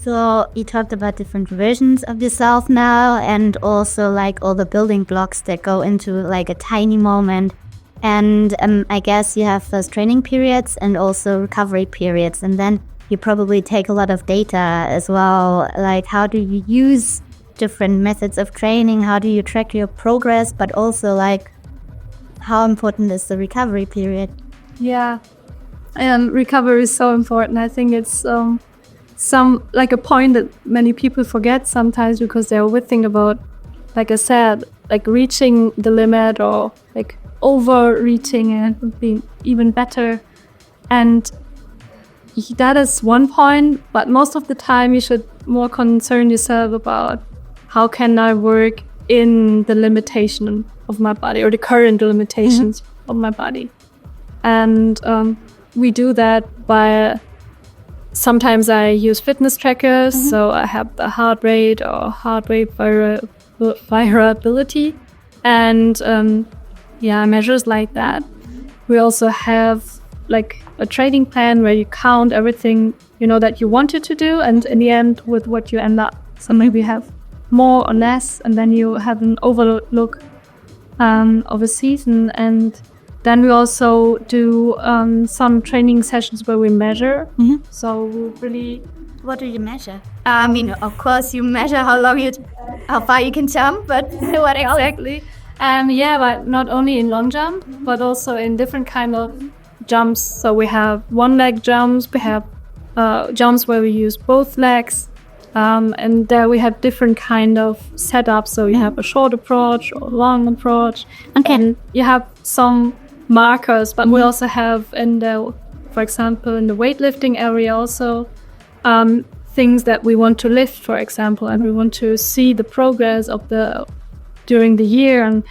So you talked about different versions of yourself now, and also like all the building blocks that go into like a tiny moment. And I guess you have those training periods and also recovery periods. And then you probably take a lot of data as well. Like, how do you use different methods of training? How do you track your progress? But also, like, how important is the recovery period? Yeah, recovery is so important. I think it's a point that many people forget sometimes because they always think about, like I said, like reaching the limit or like overreaching it would be even better. And that is one point, but most of the time you should more concern yourself about how can I work in the limitation of my body or the current limitations of my body. And we do that by, sometimes I use fitness trackers, so I have the heart rate or heart rate variability and measures like that. We also have like a training plan where you count everything that you wanted to do, and in the end with what you end up. So maybe you have more or less, and then you have an overlook of a season. And then we also do some training sessions where we measure. So we really... What do you measure? I mean, of course you measure how far you can jump, but what exactly? But not only in long jump, but also in different kind of jumps. So we have one leg jumps, we have jumps where we use both legs, and there we have different kind of setups. So you have a short approach or long approach. Okay. And you have some markers, but we also have for example, in the weightlifting area also things that we want to lift, for example, and we want to see the progress of during the year. And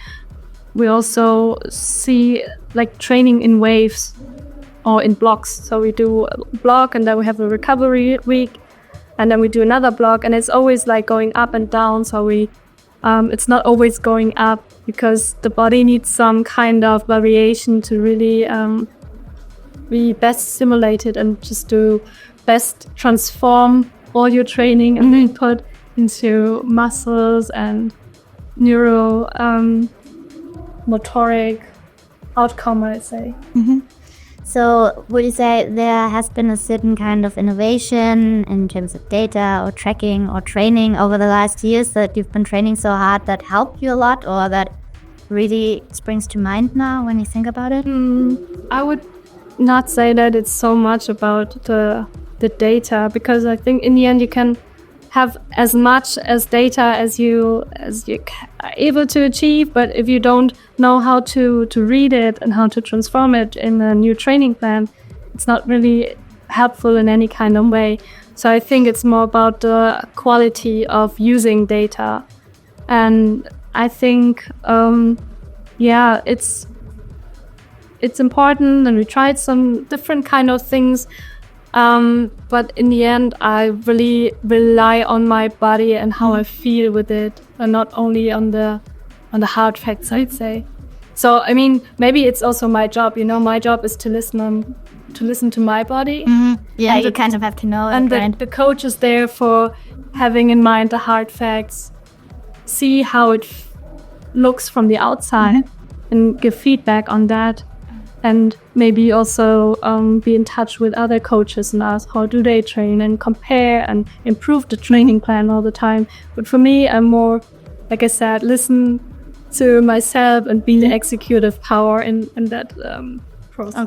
we also see like training in waves or in blocks. So we do a block and then we have a recovery week, and then we do another block, and it's always like going up and down. So it's not always going up because the body needs some kind of variation to really be best stimulated and just to best transform all your training and input into muscles and neuro motoric outcome, I'd say. So would you say there has been a certain kind of innovation in terms of data or tracking or training over the last years that you've been training so hard that helped you a lot, or that really springs to mind now when you think about it? I would not say that it's so much about the data, because I think in the end you can have as much as data as you are able to achieve, but if you don't know how to read it and how to transform it in a new training plan, it's not really helpful in any kind of way. So I think it's more about the quality of using data. And I think it's important, and we tried some different kind of things. But in the end, I really rely on my body and how I feel with it, and not only on the hard facts, I'd say. So, I mean, maybe it's also my job. My job is to listen to my body. Yeah, and you kind of have to know. And the coach is there for having in mind the hard facts, see how it looks from the outside, and give feedback on that. And maybe also be in touch with other coaches and ask how do they train, and compare and improve the training plan all the time. But for me, I'm more, like I said, listen to myself and be the executive power in that process. Okay.